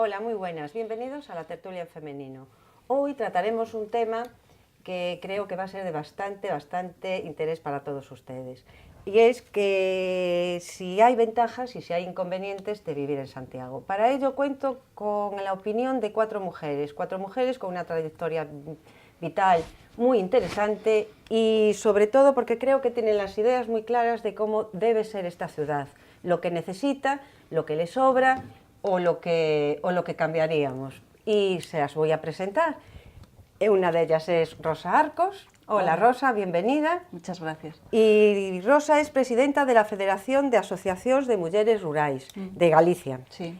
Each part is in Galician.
Hola, muy buenas. Bienvenidos a la tertulia en femenino. Hoy trataremos un tema que creo que va a ser de bastante interés para todos ustedes. Y es que si hay ventajas y si hay inconvenientes de vivir en Santiago. Para ello cuento con la opinión de cuatro mujeres con una trayectoria vital muy interesante y sobre todo porque creo que tienen las ideas muy claras de cómo debe ser esta ciudad, lo que necesita, lo que le sobra o lo que cambiaríamos. Y se las voy a presentar. Una de ellas es Rosa Arcos. Hola Rosa, bienvenida. Muchas gracias. Y Rosa es presidenta de la Federación de Asociacións de Mulleres Rurais de Galicia. Sí.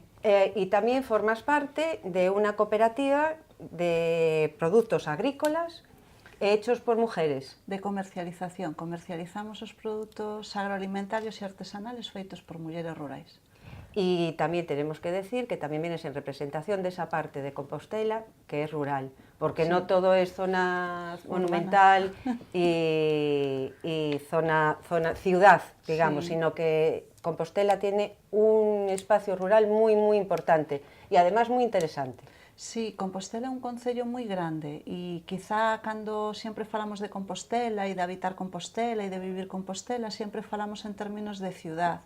Y también formas parte de una cooperativa de productos agrícolas hechos por mujeres. De comercialización. Comercializamos os produtos agroalimentarios e artesanales feitos por mulleres rurais. Y también tenemos que decir que también vienes en representación de esa parte de Compostela que es rural, porque sí, no todo es zona monumental y zona ciudad, digamos, sí, sino que Compostela tiene un espacio rural muy importante y además muy interesante. Sí, Compostela é un concello moi grande e quizá cando sempre falamos de Compostela e de habitar Compostela e de vivir Compostela sempre falamos en términos de ciudad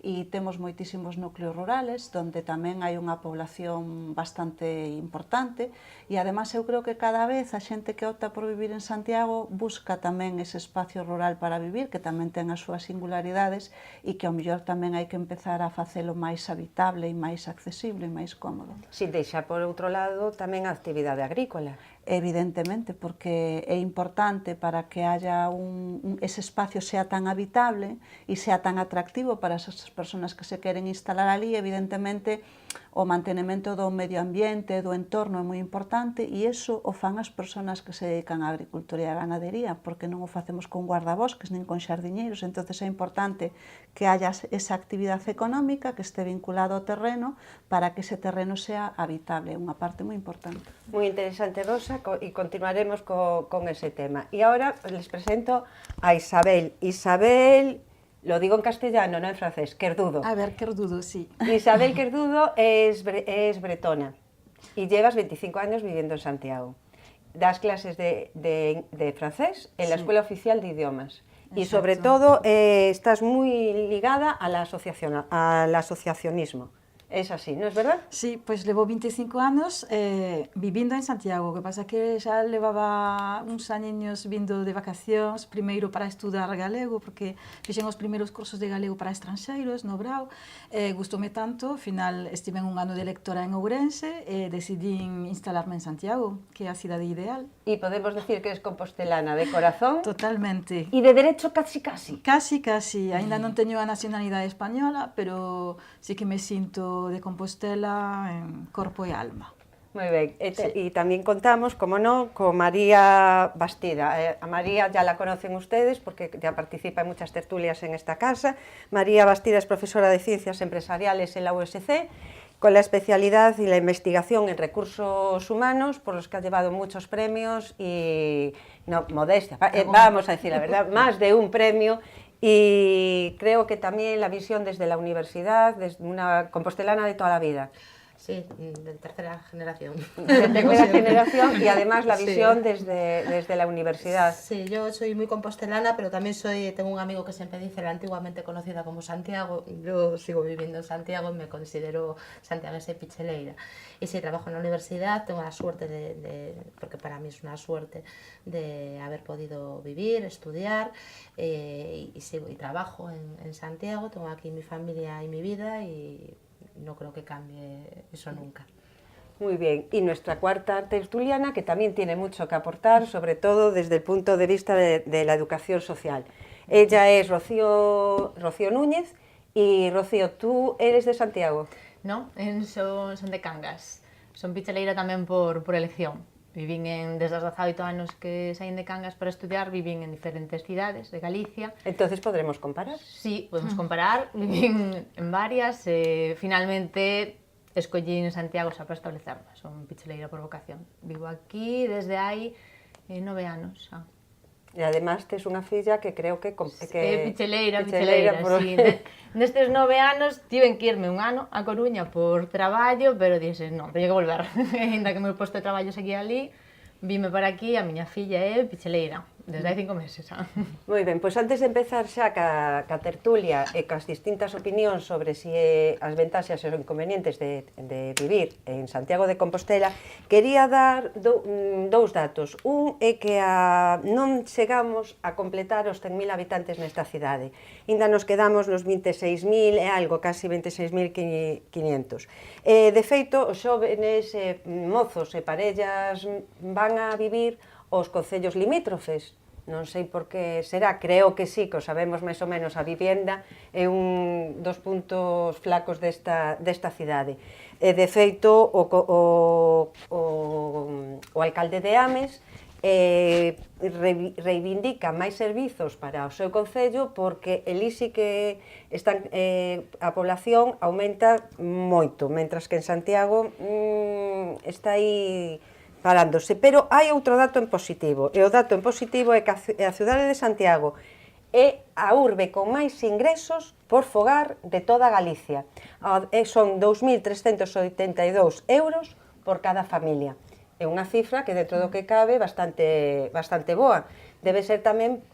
e temos moitísimos núcleos rurales onde tamén hai unha población bastante importante e además eu creo que cada vez a xente que opta por vivir en Santiago busca tamén ese espacio rural para vivir que tamén ten as súas singularidades e que ao mellor tamén hai que empezar a facelo máis habitable e máis accesible e máis cómodo. Sin deixar por outro lado tamén a actividade agrícola. Evidentemente, porque é importante para que haya ese espacio sea tan habitable e sea tan atractivo para esas persoas que se queren instalar ali, evidentemente o mantenimento do medio ambiente, do entorno é moi importante e iso o fan as persoas que se dedican á agricultura e á ganadería, porque non o facemos con guardabosques nin con xardiñeiros, entonces é importante que haya esa actividade económica que este vinculado ao terreno para que ese terreno sea habitable, é unha parte moi importante. Moi interesante, Rosa, y continuaremos con ese tema. Y ahora les presento a Isabel. Isabel, lo digo en castellano, no en francés, Querdudo. A ver, Querdudo, sí. Isabel Querdudo es bretona y llevas 25 años viviendo en Santiago. Das clases de francés en la Escuela Oficial de Idiomas. Exacto. Y sobre todo estás muy ligada al asociacionismo. Es así, ¿no es verdad? Sí, pues llevo 25 años viviendo en Santiago. Lo que pasa es que ya llevaba uns años vindo de vacacións, primeiro para estudar galego, porque fixen os primeiros cursos de galego para estranxeiros no Brao. Gustoume tanto, ao final estive un ano de lectora en Ourense e decidín instalarme en Santiago, que é a cidade ideal. Y podemos decir que eres compostelana de corazón. Totalmente. Y de derecho casi. Casi. Ainda non teño a nacionalidade española, pero sí que me sinto de Compostela en corpo e alma. Muy bien, sí. Y también contamos, como no, con María Bastida. A María ya la conocen ustedes porque ya participa en muchas tertulias en esta casa. María Bastida es profesora de Ciencias Empresariales en la USC, con la especialidad y la investigación en recursos humanos, por los que ha llevado muchos premios y, no, modestia, vamos a decir la verdad, más de un premio. Y creo que también la visión desde la universidad, desde una compostelana de toda la vida. Sí, de tercera generación. De tercera generación y además la visión desde la universidad. Sí, yo soy muy compostelana, pero también tengo un amigo que siempre dice la antiguamente conocida como Santiago. Yo sigo viviendo en Santiago y me considero santiaguesa y picheleira. Y sí, trabajo en la universidad, tengo la suerte porque para mí es una suerte de haber podido vivir, estudiar y trabajo en Santiago, tengo aquí mi familia y mi vida y no creo que cambie eso nunca. Muy bien, y nuestra cuarta tertuliana, que también tiene mucho que aportar, sobre todo desde el punto de vista de la educación social. Ella es Rocío Núñez, y Rocío, ¿tú eres de Santiago? No, son de Cangas. Son picheleira tamén por elección. Vivín desde os 18 anos que saín de Cangas para estudiar, vivín en diferentes cidades de Galicia. Entonces, ¿podremos comparar? Sí, podemos comparar. Vivín en varias. Finalmente, escollín Santiago xa para establecerme. Son picheleira por vocación. Vivo aquí desde hai 9 anos xa. E ademais tes unha filla que creo que... Picheleira, por... sí. Nestes 9 anos tiven que irme un ano a Coruña por traballo, pero dixes, non, teño que volver. Ainda que o meu posto de traballo seguía ali, vime para aquí, a miña filla é picheleira, desde hai 5 meses. Moi ben, pois antes de empezar xa ca tertulia e cas distintas opinións sobre si as ventaxas e os inconvenientes de vivir en Santiago de Compostela, quería dar dous datos. Un é que non chegamos a completar os 100.000 habitantes nesta cidade. Ainda nos quedamos nos 26.000 e algo, casi 26.500. De feito, os xóvenes, mozos e parellas van a vivir os concellos limítrofes. Non sei por que será, creo que sí, que o sabemos máis ou menos, a vivenda é un dos puntos flacos desta cidade. De feito, o alcalde de Ames reivindica máis servizos para o seu concello porque elí sí que a población aumenta moito, mentras que en Santiago está aí parándose. Pero hai outro dato en positivo, e o dato en positivo é que a cidade de Santiago é a urbe con máis ingresos por fogar de toda Galicia. Son 2.382 euros por cada familia. É unha cifra que dentro do que cabe bastante boa. Debe ser tamén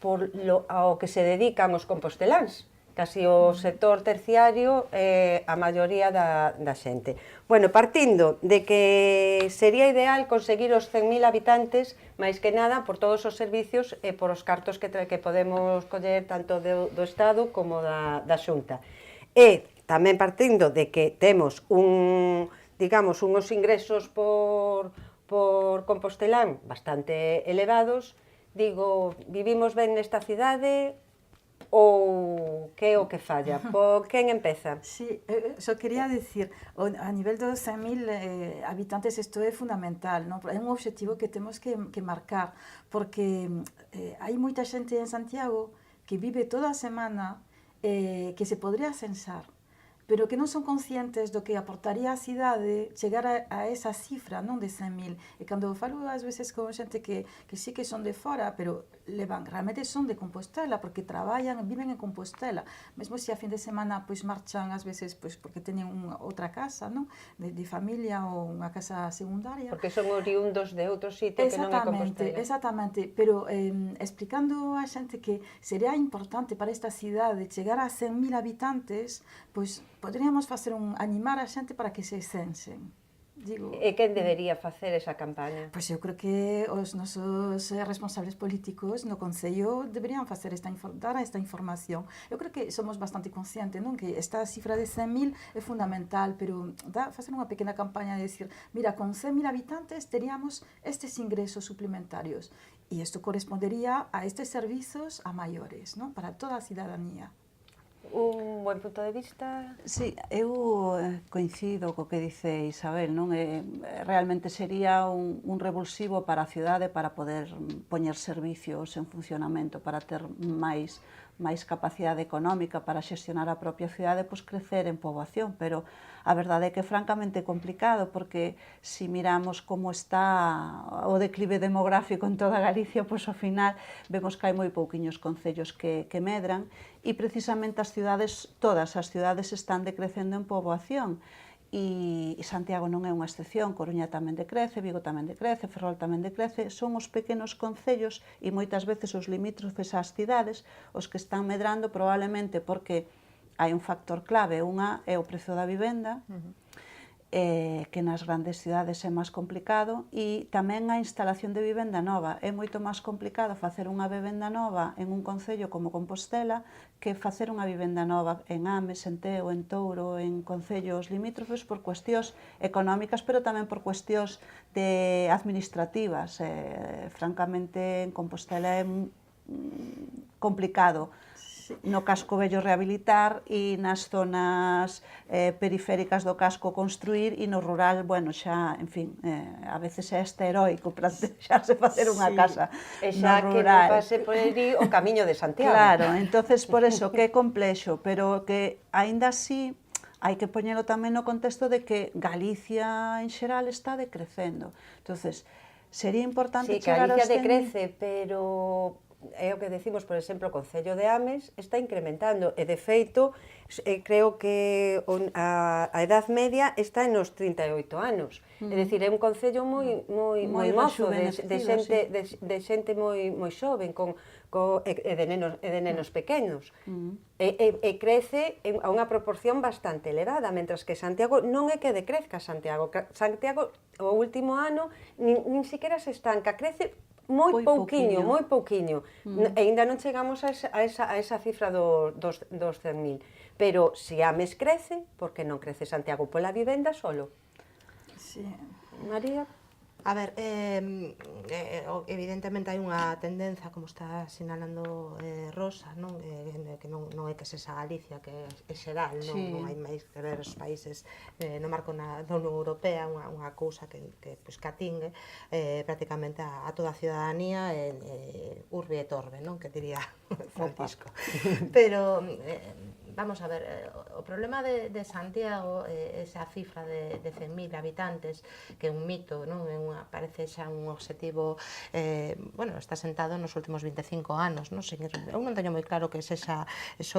ao que se dedican os composteláns, casi o sector terciario a maioría da xente. Bueno, partindo de que sería ideal conseguir os 100.000 habitantes, máis que nada por todos os servicios e por os cartos que podemos coller tanto do Estado como da Xunta. E tamén partindo de que temos unhos ingresos por compostelán bastante elevados, digo, vivimos ben nesta cidade ou que é o que falla? Por quen empeza? Sí, só quería decir, a nivel dos 100.000 habitantes isto é fundamental, non? É un obxectivo que temos que marcar, porque hai moita xente en Santiago que vive toda a semana que se podría censar, pero que non son conscientes do que aportaría a cidade chegar a esa cifra, non, de 100.000. E cando falo ás veces con xente que sí que son de fora, pero realmente son de Compostela, porque traballan, viven en Compostela. Mesmo se a fin de semana pois marchan ás veces pois porque teñen outra casa, non, de familia ou unha casa secundaria. Porque son oriundos de outro sitio que non é Compostela. Exactamente, pero explicando a xente que sería importante para esta cidade chegar a 100.000 habitantes, pois poderíamos animar a xente para que se censen. E quen debería facer esa campaña? Pois eu creo que os nosos responsables políticos no Concello deberían dar esta información. Eu creo que somos bastante conscientes, non, que esta cifra de 100.000 é fundamental, pero facer unha pequena campaña de decir, mira, con 100.000 habitantes teríamos estes ingresos suplementarios e isto correspondería a estes servizos a maiores, non, para toda a cidadanía. Un buen punto de vista? Sí, eu coincido co que dice Isabel, non? Realmente sería un revulsivo para a cidade para poder poñer servicios en funcionamento, para ter máis capacidade económica para xestionar a propia cidade, pois crecer en poboación, pero a verdade é que é francamente complicado, porque se miramos como está o declive demográfico en toda Galicia, pois ao final vemos que hai moi pouquiños concellos que medran, e precisamente todas as cidades están decrecendo en poboación, e Santiago non é unha excepción, Coruña tamén decrece, Vigo tamén decrece, Ferrol tamén decrece, son os pequenos concellos e moitas veces os limítrofes ás cidades os que están medrando probablemente porque hai un factor clave, unha é o prezo da vivenda, que nas grandes cidades é máis complicado, e tamén a instalación de vivenda nova. É moito máis complicado facer unha vivenda nova en un concello como Compostela que facer unha vivenda nova en Ames, en Teo, en Touro, en concellos limítrofes por cuestións económicas, pero tamén por cuestións administrativas. Francamente, en Compostela é complicado no casco vello rehabilitar e nas zonas periféricas do casco construir e no rural, bueno, xa, en fin, a veces é heroico plantearse facer unha casa no rural. Que non pase por aí o camiño de Santiago. Claro, entonces por eso que é complexo, pero que aínda así hai que poñelo tamén no contexto de que Galicia en xeral está decrecendo. Entonces, sería importante chegar aos 100.000... Sí, Galicia decrece, pero é o que decimos, por exemplo, o Concello de Ames está incrementando, e de feito, creo que a edad media está nos 38 anos. É dicir, é un concello moi mozo, de xente moi xoven, e de nenos pequenos. E crece a unha proporción bastante elevada, mentras que Santiago non é que decrezca Santiago. Santiago, o último ano, nin siquiera se estanca, crece moi pouquiño. E ainda non chegamos a esa cifra dos 100.000. Pero se Ames crece, por que non crece Santiago? Pola vivenda solo. Sí. María? A ver, evidentemente hai unha tendencia, como está sinalando Rosa, non? Que non é que sexa Galicia, que é xeral, non hai máis que ver os países no marco da Unión Europea, unha cousa que atingue prácticamente a toda a ciudadanía, urbe e torbe, non? Que diría Francisco. Pero vamos a ver, o problema de Santiago, esa cifra de 100.000 habitantes, que é un mito, non? Parece xa un obxectivo, está sentado nos últimos 25 anos, non? Eu non teño moi claro que sexa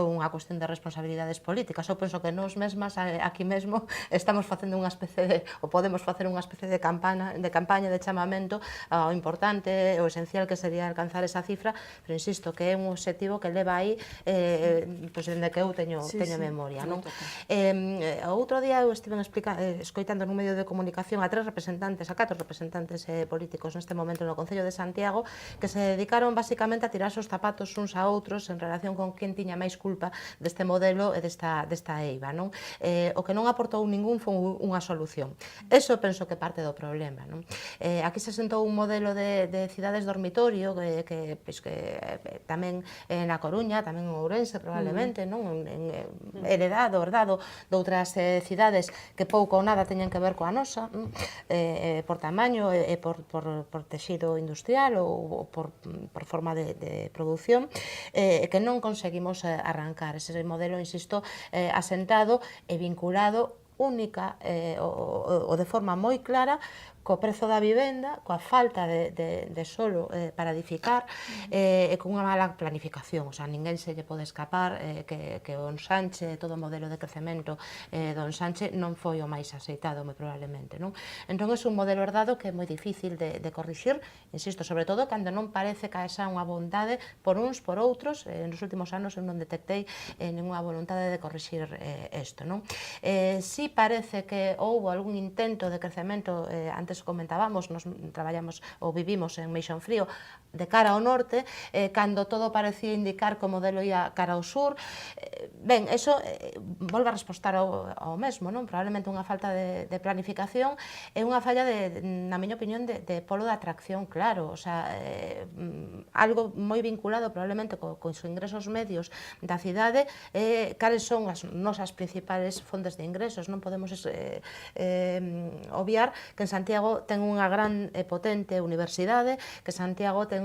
unha cuestión de responsabilidades políticas, eu penso que nós mesmas aquí mesmo estamos facendo unha especie ou podemos facer unha especie de campaña de chamamento ao importante, o esencial que sería alcanzar esa cifra, pero insisto que é un obxectivo que leva aí dende que eu teño memoria, non? O outro día eu estive escoitando nun medio de comunicación a 4 representantes políticos neste momento no Concello de Santiago que se dedicaron basicamente a tirarse os zapatos uns a outros en relación con quen tiña máis culpa deste modelo e desta eiva, non? O que non aportou ningún foi unha solución. Eso penso que parte do problema, non? Aquí se sentou un modelo de cidades dormitorio que tamén na Coruña, tamén en Ourense probablemente, non? Heredado de outras cidades que pouco ou nada teñen que ver coa nosa, por tamaño e por texido industrial ou por forma de produción, que non conseguimos arrancar ese modelo, insisto, asentado e vinculado única ou de forma moi clara co prezo da vivenda, coa falta de solo para edificar e con unha mala planificación. O sea, ninguén se lle pode escapar que o ensanche, todo o modelo de crecemento do ensanche non foi o máis aceitado, moi probablemente, non? Entón, é un modelo herdado que é moi difícil de corrixir, insisto, sobre todo cando non parece que haxa unha vontade por uns, por outros. Nos últimos anos eu non detectei ninguna vontade de corrixir isto, non? Si parece que houve algún intento de crecemento, antes comentábamos, nos traballamos ou vivimos en Meixón Frío de cara ao norte, cando todo parecía indicar que o modelo ia cara ao sur. Ben, eso volve a respostar ao mesmo, non? Probablemente unha falta de planificación e unha falla, na miña opinión, de polo de atracción, claro. O sea, algo moi vinculado probablemente cos ingresos medios da cidade, cales son as nosas principales fontes de ingresos. Non podemos obviar que en Santiago ten unha gran e potente universidade, que Santiago ten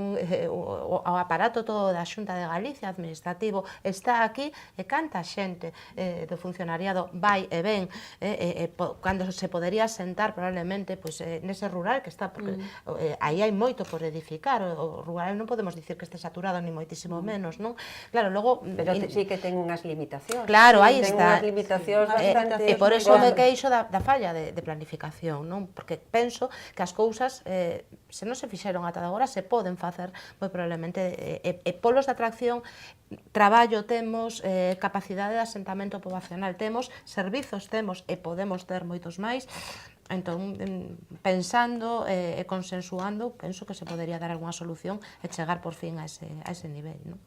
o aparato todo da Xunta de Galicia administrativo está aquí, e canta xente do funcionariado vai e ven, cando se podería sentar probablemente nese rural que está, porque aí hai moito por edificar. O rural non podemos dicir que este saturado ni moitísimo menos, non? Claro, logo... Pero sí que ten unhas limitacións. Claro, aí está. Ten unhas limitacións bastante... E por eso me queixo da falla de planificación, non? Porque penso que as cousas, se non se fixeron ata agora, se poden facer moi probablemente, e polos de atracción, traballo temos, capacidade de asentamento poboacional temos, servizos temos e podemos ter moitos máis. Entón, pensando e consensuando, penso que se podería dar algunha solución e chegar por fin a ese nivel, non?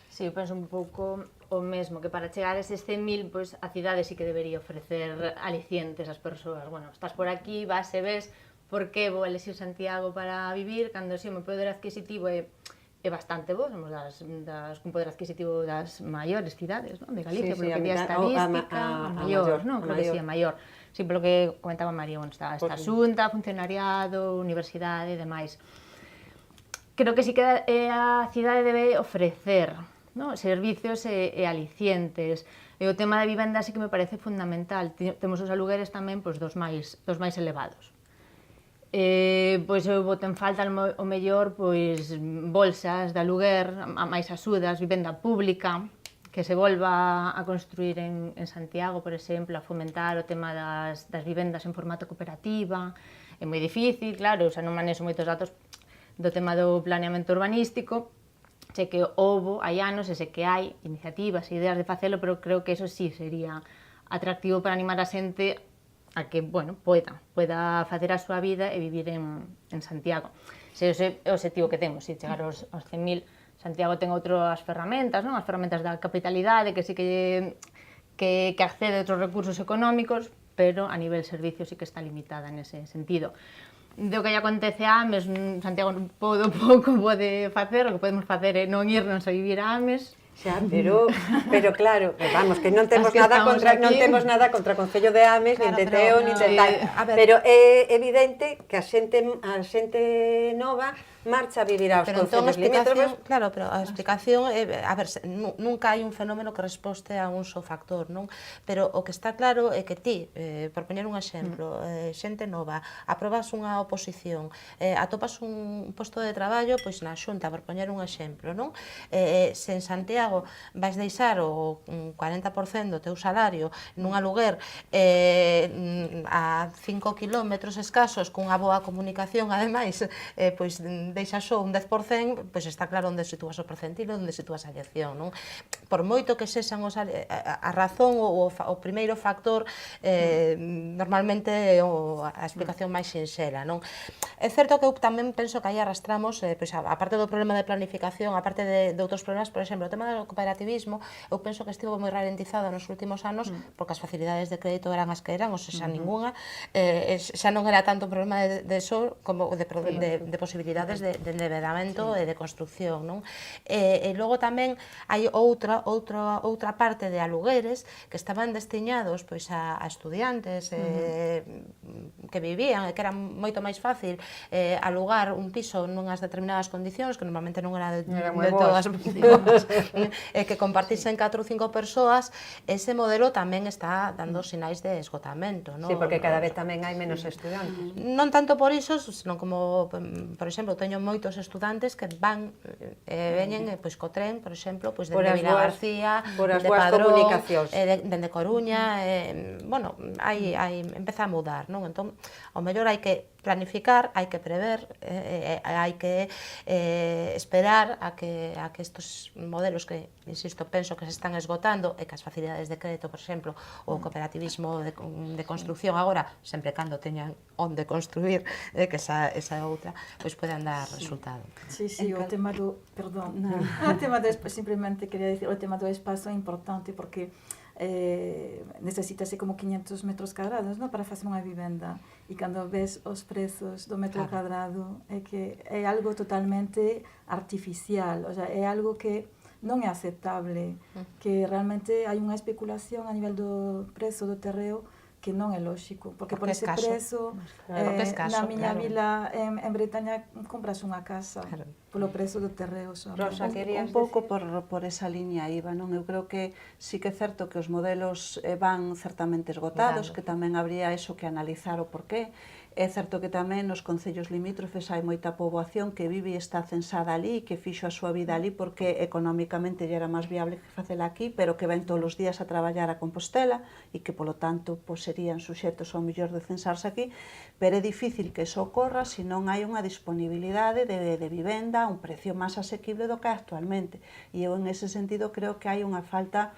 Sí, eu penso un pouco o mesmo, que para chegar a eses 100.000, pois a cidade sí que debería ofrecer alicientes ás persoas. Bueno, estás por aquí, vas e ves, por que vou elexir Santiago para vivir, cando si o meu poder adquisitivo é bastante bo, somos cun poder adquisitivo das maiores cidades, non? De Galicia, Sí, polo que día estadística, a maior, non? Creo que sí, a maior. Sí, polo que comentaba María, bueno, está Xunta, funcionariado, universidade e demais. Creo que sí que a cidade debe ofrecer, ¿no?, servicios e alicientes. E o tema da vivenda sí que me parece fundamental. Temos os alugueres tamén dos máis elevados. Pois eu boto en falta o mellor pois bolsas de aluguer, a máis axudas, vivenda pública, que se volva a construir en Santiago, por exemplo, a fomentar o tema das vivendas en formato cooperativa. É moi difícil, claro, xa non manexo moitos datos do tema do planeamento urbanístico. Sei que houbo, hai anos, e sei que hai iniciativas e ideas de facelo, pero creo que eso sí sería atractivo para animar a xente a que, bueno, poida facer a súa vida e vivir en Santiago. Se ese é o objetivo que temos, se chegar aos 100.000, Santiago ten outras ferramentas, non? As ferramentas da capitalidade, que sí que accede a outros recursos económicos, pero a nivel servicio sí que está limitada nese sentido. Do que lle acontece a Ames, Santiago pouco pode facer, o que podemos facer é non irnos a vivir a Ames. Xa, pero claro, vamos, que non temos nada contra o Concello de Ames, nin de Teo, nin de tal, pero é evidente que a xente nova marcha a vivir aos concellos limítrofes. Claro, pero a explicación é, a ver, nunca hai un fenómeno que resposte a un só factor, non? Pero o que está claro é que ti, por poñer un exemplo, xente nova, aprobas unha oposición, atopas un posto de traballo pois na Xunta, por poñer un exemplo, non? Se en Santiago vais deixar o 40% do teu salario nun aluguer a 5 kilómetros escasos cunha boa comunicación, ademais, pois deixas só un 10%, pois está claro onde sitúas o percentilo, onde sitúas a elección, non? Por moito que sexan a razón ou o primeiro factor, normalmente é a explicación máis sinxela, non? É certo que eu tamén penso que aí arrastramos, pois, a parte do problema de planificación, a parte de outros problemas, por exemplo, o tema do cooperativismo, eu penso que estivo moi ralentizado nos últimos anos porque as facilidades de crédito eran as que eran, ou seja, ninguna, xa non era tanto un problema de só como de posibilidades de endeudamento e de construcción, non? E logo tamén hai outra parte de alugueres que estaban destinados pois a estudiantes que vivían e que era moito máis fácil alugar un piso nunhas determinadas condicións que normalmente non era de todas que compartisen 4 ou 5 persoas. Ese modelo tamén está dando sinais de esgotamento, non? Sí, porque cada vez tamén hai menos estudantes. Non tanto por iso, senón como, por exemplo, teño moitos estudantes que van veñen pois co tren, por exemplo, pois dende Vilagarcía, de Padrón, dende Coruña, bueno, empeza a mudar, non? Entón, ao mellor hai que planificar, hai que prever, hai que esperar a que estes modelos que, insisto, penso que se están esgotando e que as facilidades de crédito, por exemplo, o cooperativismo de construcción agora, sempre cando teñan onde construir, que esa é outra, pois poden dar resultado. Sí, o tema do, perdón, o tema do espazo, simplemente quería decir, o tema do espazo é importante porque necesítase como 500 metros cuadrados, ¿no?, para facer unha vivenda, e cando ves os prezos do metro cuadrado é que é algo totalmente artificial, o sea, é algo que non é aceptable, que realmente hai unha especulación a nivel do prezo do terreo que non é lóxico, porque por ese prezo na miña vila en Bretaña compras unha casa polo prezo do terreo só. Rosa, un pouco por esa liña iba, non? Eu creo que sí que é certo que os modelos van certamente esgotados, que tamén habría eso que analizar o porqué. É certo que tamén nos concellos limítrofes hai moita poboación que vive e está censada ali, que fixo a súa vida ali porque económicamente lle era máis viable que facela aquí, pero que ven todos os días a traballar a Compostela e que, polo tanto, serían suxetos ao mellor de censarse aquí, pero é difícil que iso ocorra se non hai unha disponibilidade de vivenda a un precio máis asequible do que actualmente. E eu, en ese sentido, creo que hai unha falta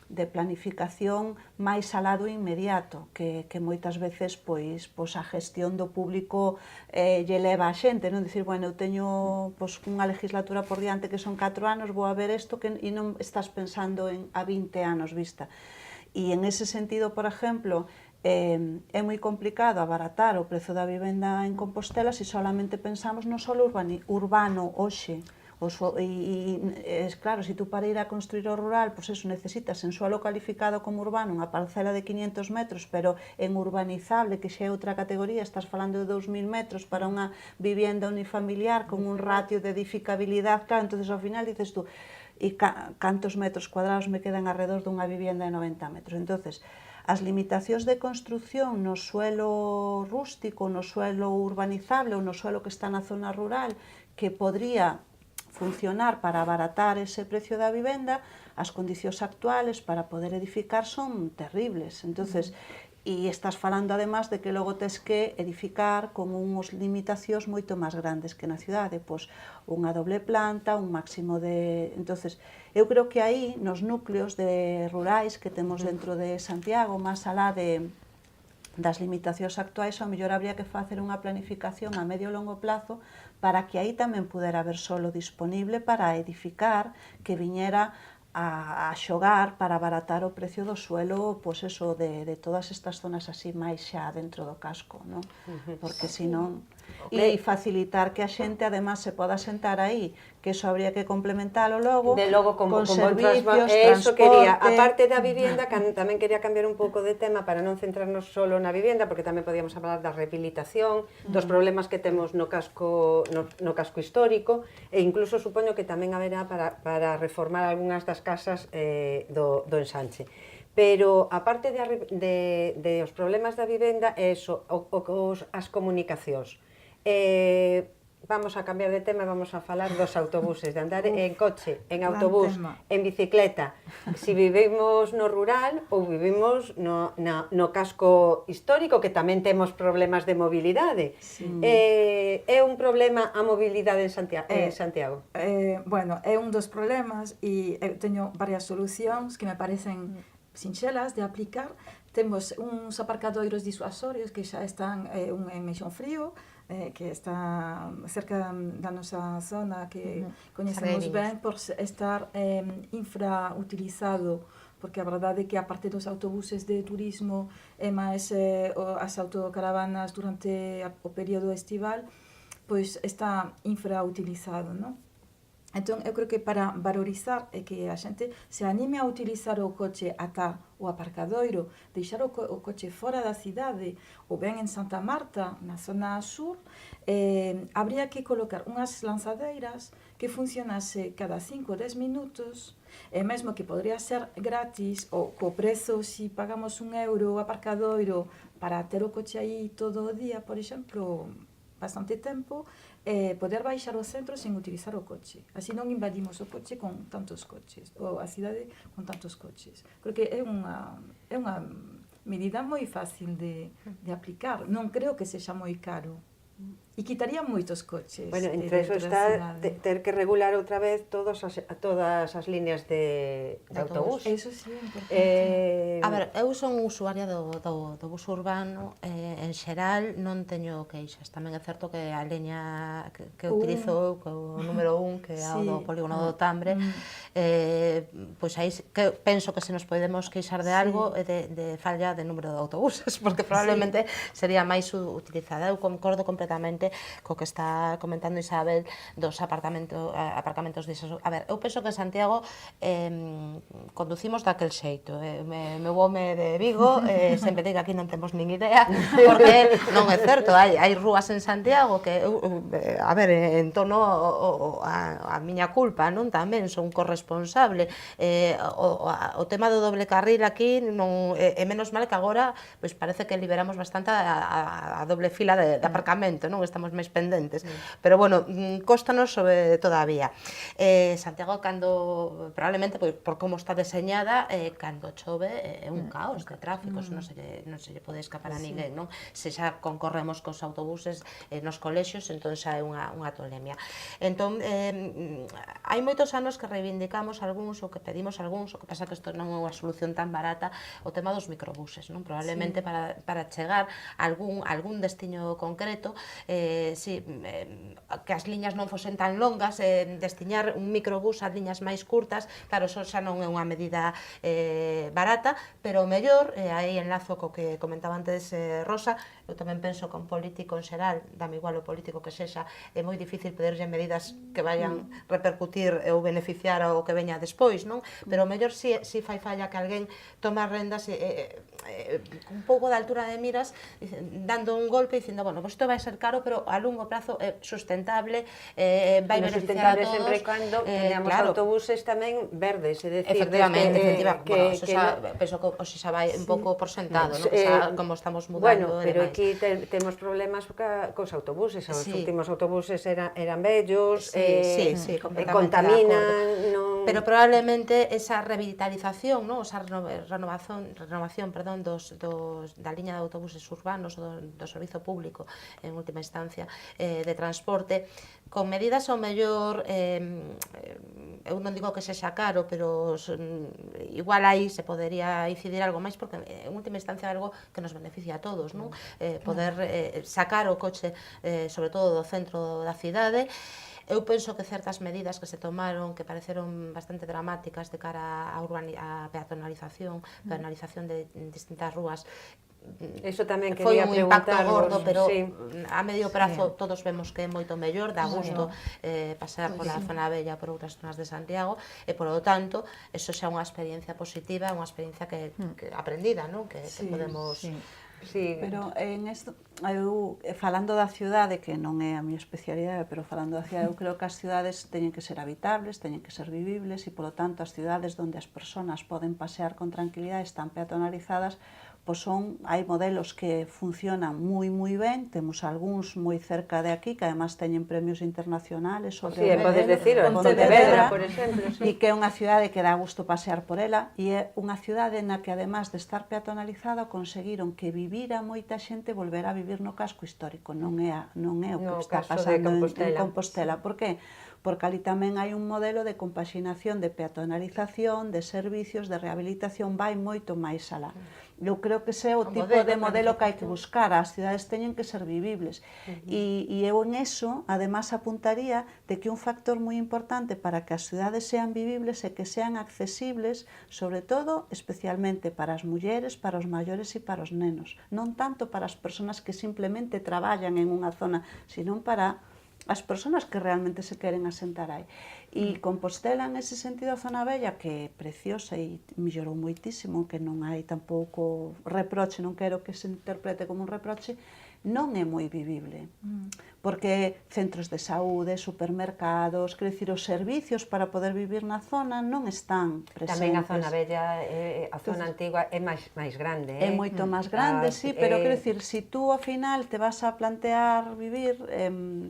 de planificación máis a lado inmediato, que moitas veces pois a gestión do público lle leva a xente, non? Dicir, bueno, eu teño unha legislatura por diante que son 4 anos, vou a ver isto e non estás pensando a 20 anos vista. E en ese sentido, por exemplo, é moi complicado abaratar o prezo da vivenda en Compostela se solamente pensamos no solo urbano hoxe. Claro, se tú para ir a construir o rural, pois eso, necesitas en suelo calificado como urbano unha parcela de 500 metros, pero en urbanizable, que xa é outra categoría, estás falando de 2000 metros para unha vivienda unifamiliar con un ratio de edificabilidade, claro, entonces ao final dices tú, e cantos metros cuadrados me quedan alrededor dunha vivienda de 90 metros. Entonces, as limitacións de construción no suelo rústico, no suelo urbanizable ou no suelo que está na zona rural, que podría funcionar para abaratar ese precio da vivenda, as condicións actuales para poder edificar son terribles. Entonces, e estás falando además de que logo tes que edificar con unhas limitacións moito máis grandes que na cidade, pois unha doble planta, un máximo de... Entonces, eu creo que aí, nos núcleos rurais que temos dentro de Santiago, máis alá das limitacións actuais, ao mellor habría que facer unha planificación a medio e longo plazo para que aí tamén pudera haber solo disponible para edificar, que viñera a xogar para abaratar o precio do suelo, pois eso, de todas estas zonas así máis xa dentro do casco, non? Porque senón... E facilitar que a xente, además, se poda sentar aí, que eso habría que complementalo logo, de logo con servicios, eso transporte... quería, aparte da vivienda, tamén quería cambiar un pouco de tema para non centrarnos solo na vivienda, porque tamén podíamos falar da rehabilitación, dos problemas que temos no casco histórico, e incluso supoño que tamén haberá para reformar algunhas das casas do ensanche. Pero, aparte de os problemas da vivenda, é eso, as comunicacións. Vamos a cambiar de tema e vamos a falar dos autobuses, de andar en coche, en autobús, en bicicleta, si vivimos no rural ou vivimos no casco histórico, que tamén temos problemas de mobilidade. É un problema a mobilidade en Santiago? Bueno, é un dos problemas e eu teño varias solucións que me parecen sinxelas de aplicar. Temos uns aparcadoiros disuasorios que xa están en Meixón Frío, que está cerca da nosa zona, que coñecemos ben por estar infrautilizado, porque a verdade é que a parte dos autobuses de turismo e máis as autocaravanas durante o período estival, pois está infrautilizado, non? Entón, eu creo que para valorizar é que a xente se anime a utilizar o coche ata o aparcadoiro, deixar o coche fora da cidade, ou ben en Santa Marta, na zona sur, habría que colocar unhas lanzadeiras que funcionase cada 5 ou 10 minutos, e mesmo que podría ser gratis, ou co prezo, se pagamos €1 o aparcadoiro para ter o coche aí todo o día, por exemplo, bastante tempo, poder baixar ao centro sen utilizar o coche. Así non invadimos o coche con tantos coches, ou a cidade con tantos coches. Creo que é unha medida moi fácil de aplicar. Non creo que sexa moi caro. E quitaría moitos coches. Bueno, entre eso está ter que regular outra vez todas as líneas de autobús. Eso sí é importante. A ver, eu son usuaria do bus urbano, en xeral non teño queixas. Tamén é certo que a liña que utilizo eu, o número 1, que é o do polígono do Tambre, pois aí penso que se nos podemos queixar de algo é de falla de número de autobuses, porque probablemente sería máis utilizada. Eu concordo completamente co que está comentando Isabel dos aparcamentos disos. A ver, eu penso que en Santiago conducimos daquel xeito. Meu home de Vigo sempre diga que aquí non temos nin idea, porque non é certo. Hai rúas en Santiago que, a ver, en tono a miña culpa, non? Tamén son corresponsable. O tema do doble carril aquí é menos mal que agora parece que liberamos bastante a doble fila de aparcamento, non? Estamos máis pendentes, pero bueno, cóstanos sobre todavía. Santiago, cando, probablemente por como está deseñada, cando chove é un caos de tráfico, non se lle pode escapar a ninguén, non? Se xa concorremos cos autobuses nos colexios, entón xa é unha tolemia. Entón, hai moitos anos que reivindicamos algúns, ou que pedimos algúns, o que pasa que isto non é unha solución tan barata, o tema dos microbuses, non? Probablemente para chegar a algún destino concreto, que as liñas non fosen tan longas, destiñar un microbús a liñas máis curtas, claro, eso xa non é unha medida barata, pero o mellor, aí enlazo co que comentaba antes Rosa, eu tamén penso que un político en xeral, dame igual o político que sexa, é moi difícil pedirlle medidas que vayan repercutir ou beneficiar ao que veña despois, non? Pero o mellor si fai falla que alguén tome as rendas e un pouco de altura de miras, dando un golpe dicindo, bueno, pues isto vai ser caro, pero a longo prazo é sustentable, vai beneficiar a todos. Sempre e cando teñamos autobuses tamén verdes, é dicir, efectivamente, bueno, penso que hoxe xa vai un pouco por sentado, como estamos mudando. Bueno, pero aquí temos problemas cos autobuses, os últimos autobuses eran bellos, contaminan, pero probablemente esa revitalización, esa renovación, da liña de autobuses urbanos do servizo público en última instancia de transporte, con medidas ao mellor, eu non digo que sexa caro, pero igual aí se podería incidir algo máis, porque en última instancia é algo que nos beneficia a todos, non? Poder sacar o coche, sobre todo do centro da cidade. Eu penso que certas medidas que se tomaron, que pareceron bastante dramáticas de cara á peatonalización de distintas rúas, eso tamén foi un impacto preguntarvos, gordo, pero a medio prazo todos vemos que é moito mellor, dá gusto pasear pola zona bella por outras zonas de Santiago, e polo tanto, eso xa é unha experiencia positiva, unha experiencia que aprendida, non? Que podemos... Sí. Pero en esto, eu falando da cidade, que non é a miña especialidade, pero falando da cidade, eu creo que as cidades teñen que ser habitables, teñen que ser vivibles, e polo tanto as cidades onde as persoas poden pasear con tranquilidade, están peatonalizadas, pois hai modelos que funcionan moi ben, temos algúns moi cerca de aquí, que además teñen premios internacionales sobre o podes decir, Pontevedra, por exemplo, e que é unha cidade que dá gusto pasear por ela, e é unha cidade na que además de estar peatonalizada conseguiron que vivira moita xente volver a vivir no casco histórico, non é o que está pasando en Compostela. Por que? Porque ali tamén hai un modelo de compaxinación, de peatonalización, de servicios, de rehabilitación, vai moito máis alá. Eu creo que ese é o tipo de modelo que hai que buscar, as cidades teñen que ser vivibles. E eu en eso, además, apuntaría de que un factor moi importante para que as cidades sean vivibles é que sean accesibles, sobre todo, especialmente para as mulleres, para os maiores e para os nenos. Non tanto para as persoas que simplemente traballan en unha zona, sino para as persoas que realmente se queren asentar aí. E Compostela, en ese sentido, a zona bella, que é preciosa e mellorou moitísimo, que non hai tampouco reproche, non quero que se interprete como un reproche, non é moi vivible. Porque centros de saúde, supermercados, quero dicir, os servicios para poder vivir na zona non están presentes. Tamén a zona bella, a zona antigua é máis grande. É moito máis grande, sí, pero quero dicir, se tú ao final te vas a plantear vivir,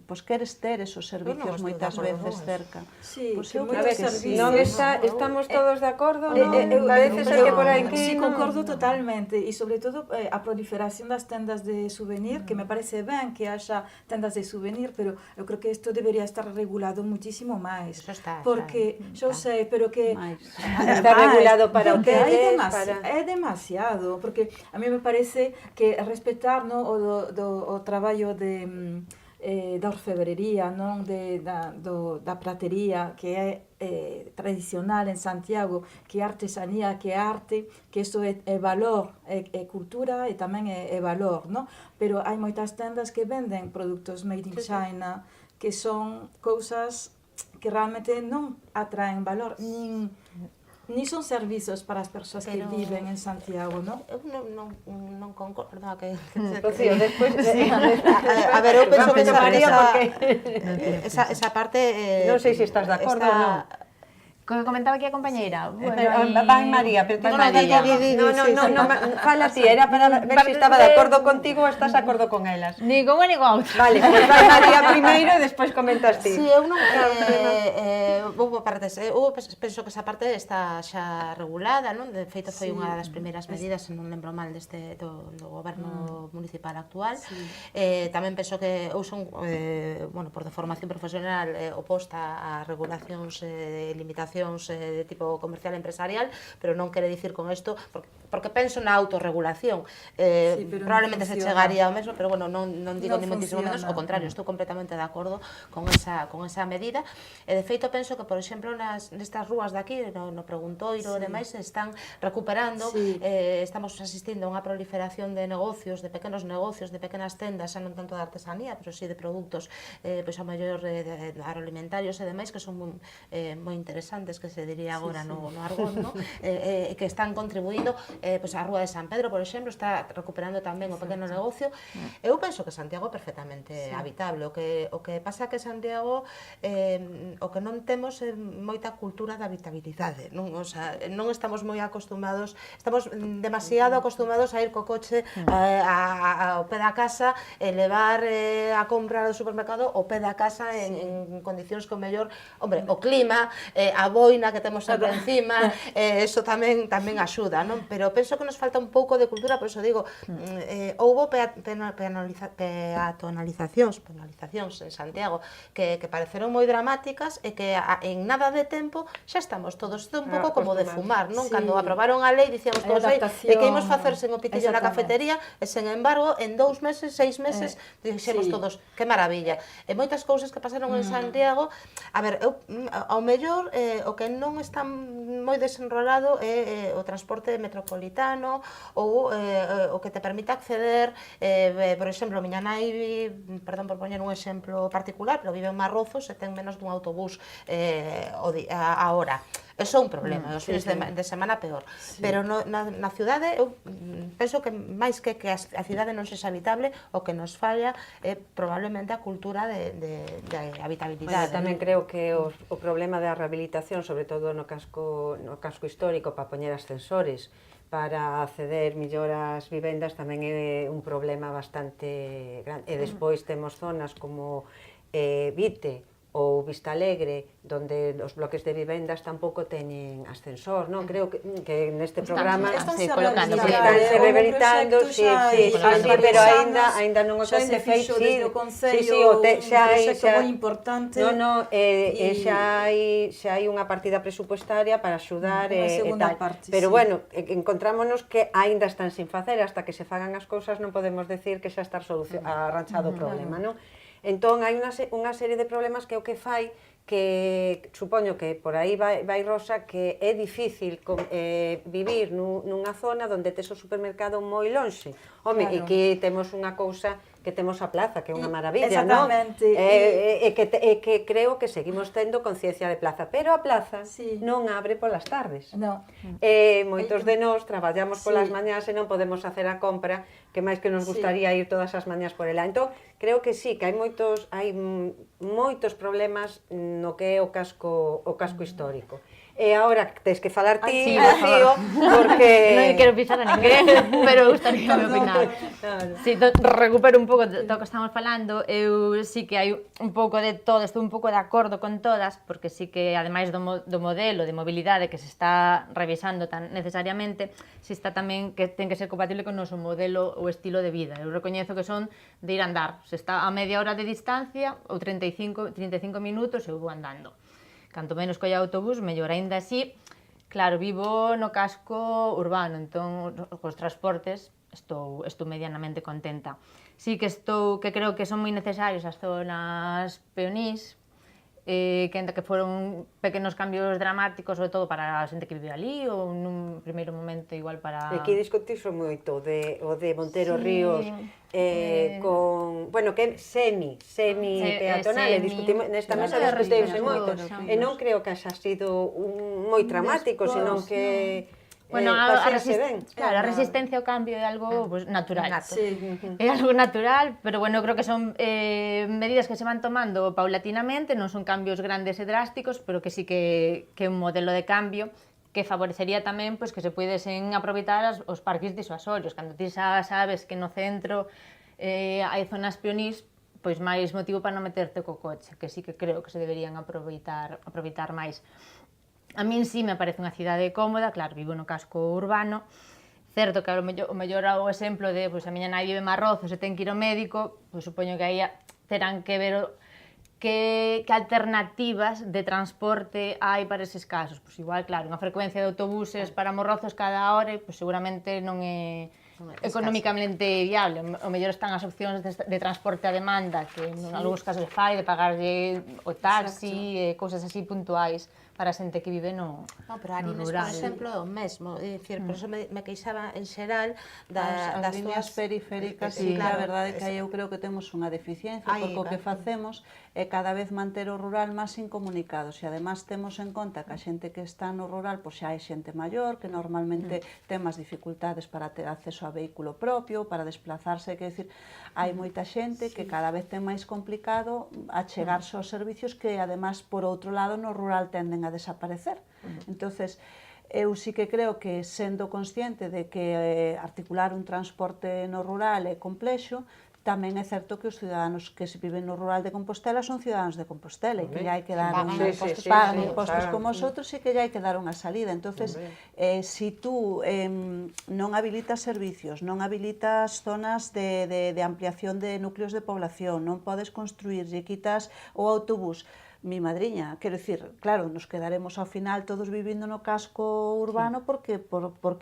pois queres ter esos servicios moitas veces cerca. Sí, pois eu creo que sí. Non estamos todos de acordo, parece ser que por aquí... Sí, concordo totalmente, e sobre todo a proliferación das tendas de souvenir, que me parece ben que haxa tendas de souvenir, pero eu creo que isto debería estar regulado muitísimo máis. Eso está, porque, xa sei, pero que... Está regulado para hoteles, é demasiado, porque a mí me parece que respetar o traballo da orfebrería, non da pratería, que é tradicional en Santiago, que é artesanía, que é arte, que iso é valor, é cultura e tamén é valor, non? Pero hai moitas tendas que venden produtos made in China, que son cousas que realmente non atraen valor, ni son servizos para as persoas que viven en Santiago, non? Eu non concordo, perdón, que... Rocío, despois... A ver, eu penso que esa parte... Non sei se estás de acordo ou non. Como comentaba aquí a compañeira. Vai María, pero ti non, fala ti, era para ver se estaba de acordo contigo ou estás de acordo con elas. Ni con unha ni con outra. Vale, pois vai María primeiro e despois comentas ti. Si, eu non... Houve partes, eu penso que esa parte está xa regulada, non? De feito, foi unha das primeiras medidas, se non lembro mal, do goberno municipal actual. Tamén penso que eu son, por formación profesional, oposta a regulacións e limitacións de tipo comercial e empresarial, pero non quere dicir con isto, porque penso na autorregulación. Probablemente se chegaría ao mesmo, pero bueno, non digo ni moitísimo menos, ao contrario, estou completamente de acordo con esa medida. E de feito penso que, por exemplo, nestas rúas de aquí, no Preguntoiro e demais, se están recuperando, estamos asistindo a unha proliferación de negocios, de pequenos negocios, de pequenas tendas, xa non tanto de artesanía, pero sí de produtos, pois a maior agroalimentarios e demais, que son moi interesantes importantes que se diría agora no argot, no? Que están contribuindo, pois a Rúa de San Pedro, por exemplo, está recuperando tamén o pequeno negocio. Eu penso que Santiago é perfectamente habitable, o que pasa que Santiago o que non temos é moita cultura de habitabilidade, non? O sea, non estamos moi acostumados, estamos demasiado acostumados a ir co coche ao pé da casa e levar a compra do supermercado ao pé da casa en condicións que o mellor, hombre, o clima, a boina que temos sempre encima, eso tamén axuda, non? Pero penso que nos falta un pouco de cultura, por eso digo, houbo penalizacións en Santiago que pareceron moi dramáticas e que en nada de tempo xa estamos todos, isto un pouco como de fumar, non? Cando aprobaron a lei, dicíamos todos aí, que imos facerse o pitillo na cafetería, e sen embargo, en 2 meses, 6 meses, dixemos todos, que maravilla. E moitas cousas que pasaron en Santiago, a ver, ao mellor o que non está moi desenrolado é o transporte metropolitano ou o que te permite acceder, por exemplo, miña nai, perdón por poñer un exemplo particular, pero vive en Marrozos e ten menos dun autobús a hora. Eso é un problema, os fines de semana peor. Pero na cidade, eu penso que máis que a cidade non sexa habitable, o que nos falla é probablemente a cultura de habitabilidade. Tamén creo que o problema da rehabilitación, sobre todo no casco histórico, para poñer ascensores, para acceder mellor ás vivendas, tamén é un problema bastante grande. E despois temos zonas como Vite ou Vista Alegre, donde os bloques de vivendas tampouco teñen ascensor, non? Creo que neste programa Estánse rehabilitando, pero aínda non o ten de feito, xa hai moi importante. Xa hai unha partida presupuestaria para axudar e tal. Pero bueno, encontrámonos que aínda están sin facer, hasta que se fagan as cousas non podemos decir que xa está arranchado o problema, non? Entón, hai unha serie de problemas que é o que fai que, supoño que por aí vai Rosa, que é difícil vivir nunha zona onde tes o supermercado moi lonxe. Home, e que temos unha cousa que temos a plaza, que é unha maravilla, non? E que creo que seguimos tendo conciencia de plaza, pero a plaza non abre polas tardes. Moitos de nós traballamos polas mañás e non podemos hacer a compra, que máis que nos gustaría ir todas as mañás por ela. Entón, creo que sí, que hai moitos problemas no que é o casco histórico. E agora tens que falar ti, Rocío, porque... Non quero pisar a ninguén, pero gustaría me opinar. Si, recupero un pouco do que estamos falando, eu sí que hai un pouco de todo, estou un pouco de acordo con todas, porque sí que, ademais do modelo de mobilidade que se está revisando tan necesariamente, si está tamén que ten que ser compatible con o noso modelo ou estilo de vida. Eu recoñezo que son de ir a andar. Se está a media hora de distancia, ou 35 minutos, eu vou andando. Canto menos colla autobús, mellor. Aínda así, claro, vivo no casco urbano, entón, cos transportes, estou medianamente contenta. Sí que creo que son moi necesarios as zonas peonís, que foron pequenos cambios dramáticos, sobre todo para a xente que vive ali, ou nun primeiro momento igual para... Aquí discutiso moito o de Montero Ríos, con, bueno, que é semi-peatonal, discutimos, nesta mesa discutiuse moito, e non creo que xa sido moi traumático, senón que... Bueno, a resistencia ao cambio é algo natural. É algo natural, pero bueno, creo que son medidas que se van tomando paulatinamente, non son cambios grandes e drásticos, pero que sí que é un modelo de cambio que favorecería tamén que se puidesen aproveitar os parques disuasorios. Cando ti xa sabes que no centro hai zonas peonís, pois máis motivo para non meterte co coche, que sí que creo que se deberían aproveitar máis. A min sí me parece unha cidade cómoda, claro, vivo no casco urbano, certo que o mellor o exemplo de a miña nai vive en Marrozos e ten que ir ao médico, pois supoño que aí terán que ver que alternativas de transporte hai para eses casos. Pois igual, claro, unha frecuencia de autobuses para Marrozos cada hora, pois seguramente non é económicamente viable. O mellor están as opcións de transporte a demanda, que en algúns casos fai, de pagarlle o taxi, cousas así puntuais. para a xente que vive no Pero Arines, por rural. exemplo, é o mesmo. É dicir, por eso me queixaba en xeral As das liñas túas... periféricas, Sí. sí, a verdade é que aí eu creo que temos unha deficiencia, Aí, porque o que claro. facemos é cada vez manter o rural máis incomunicado. Se además temos en conta que a xente que está no rural pois xa é xente maior, que normalmente ten máis dificultades para ter acceso a vehículo propio, para desplazarse, que decir, hai moita xente que cada vez ten máis complicado achegarse aos servicios que además por outro lado no rural tenden a desaparecer. Entonces, eu sí que creo que sendo consciente de que articular un transporte no rural é complexo, tamén é certo que os ciudadanos que se viven no rural de Compostela son ciudadanos de Compostela e que lle hai que dar pagan impostos, sí, pagan sí, impostos pagan. como os outros e que lle hai que dar unha salida. Entonces, si tú non habilitas servicios, non habilitas zonas de ampliación de núcleos de población, non podes construir, lle quitas o autobús, mi madriña, quero dicir, claro, nos quedaremos ao final todos vivindo no casco urbano porque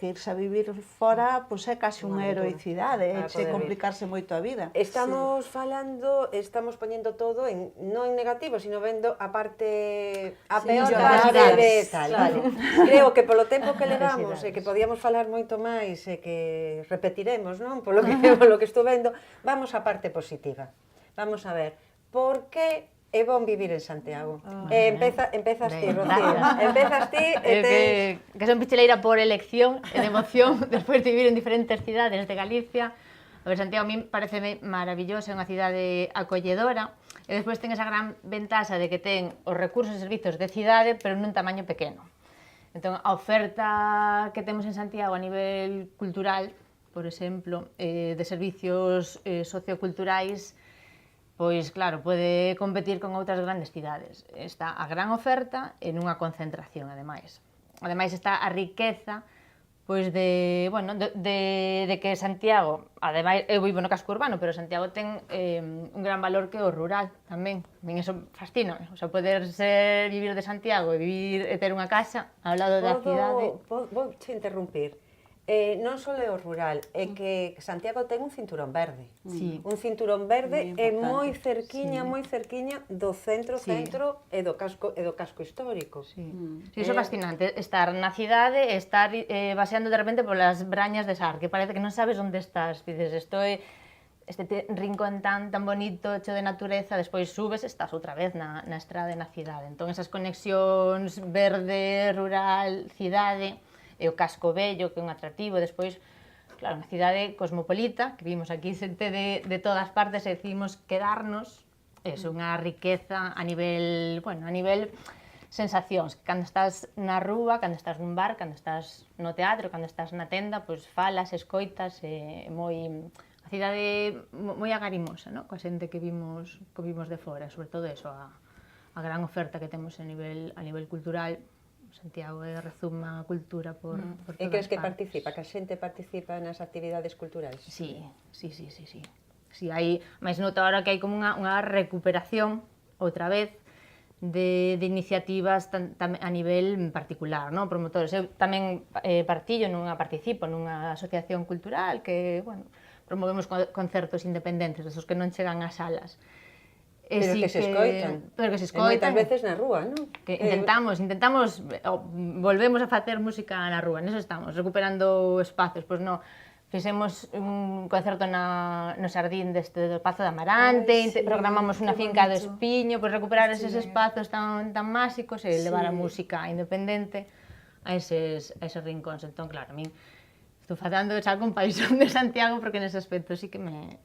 irse a vivir fora pois é case unha heroicidade, para che poder complicarse moito a vida. Estamos falando, estamos poñendo todo non en negativo, sino vendo a parte, a Sí, peor yo parte creo de que tal. claro. Creo que polo tempo que levamos e Necesidades. que podíamos falar moito máis e que repetiremos, non? Polo que estou vendo, vamos á parte positiva. Vamos a ver, por que é bon vivir en Santiago? Empezas ti, Ben, Rocío. gracias. Empezas ti e que son picheleira por elección e de emoción despois de vivir en diferentes cidades de Galicia. A ver, Santiago a mí pareceme maravillosa, é unha cidade acolledora e despois ten esa gran ventaxa de que ten os recursos e servizos de cidade pero nun tamaño pequeno. Entón, a oferta que temos en Santiago a nivel cultural, por exemplo, de servicios socioculturais, pois claro, pode competir con outras grandes cidades. Está a gran oferta e nunha concentración, ademais. Ademais está a riqueza pois de que Santiago, ademais eu vivo no casco urbano, pero Santiago ten un gran valor que o rural tamén. A min eso fascina, o sea, poder vivir de Santiago e ter unha casa ao lado da cidade. Vou te interrumpir. Non só é o rural, é que Santiago ten un cinturón verde. Sí. Un cinturón verde Moi é importante. moi cerquiña do centro e do casco histórico. Sí, iso é fascinante, estar na cidade e estar baseando de repente polas brañas de Sar, que parece que non sabes onde estás, dices, este rincón tan bonito, cheo de natureza, despois subes e estás outra vez na estrada e na cidade. Entón, esas conexións verde, rural, cidade, e o casco vello, que é un atractivo, despois, claro, unha cidade cosmopolita, que vimos aquí xente de todas partes e decidimos quedarnos, é unha riqueza a nivel sensacións, cando estás na rúa, cando estás nun bar, cando estás no teatro, cando estás na tenda, pois falas, escoitas, é a cidade moi agarimosa, no? Coa xente que vimos de fora, sobre todo eso, a gran oferta que temos a nivel cultural. Santiago rezuma a cultura por todas E crees que partes. participa, que a xente participa nas actividades culturais? Sí. Si hai, máis nota ahora que hai como unha recuperación outra vez de iniciativas a nivel particular, non? Promotores. Eu tamén participo nunha asociación cultural que, promovemos concertos independentes, esos que non chegan ás salas. Pero que se escoitan. Pero que se E moitas escoitan. veces na rúa, non? Que intentamos, volvemos a facer música na rúa, neso estamos, recuperando espacios, pois non, fixemos un concerto no Sardín do Pazo de Amarante, programamos unha finca do Espiño, pois recuperar eses espazos tan máxicos e levar a música independente a eses rincóns. Entón, claro, a min estou facendo xa con paixón de Santiago porque nese aspecto sí que me...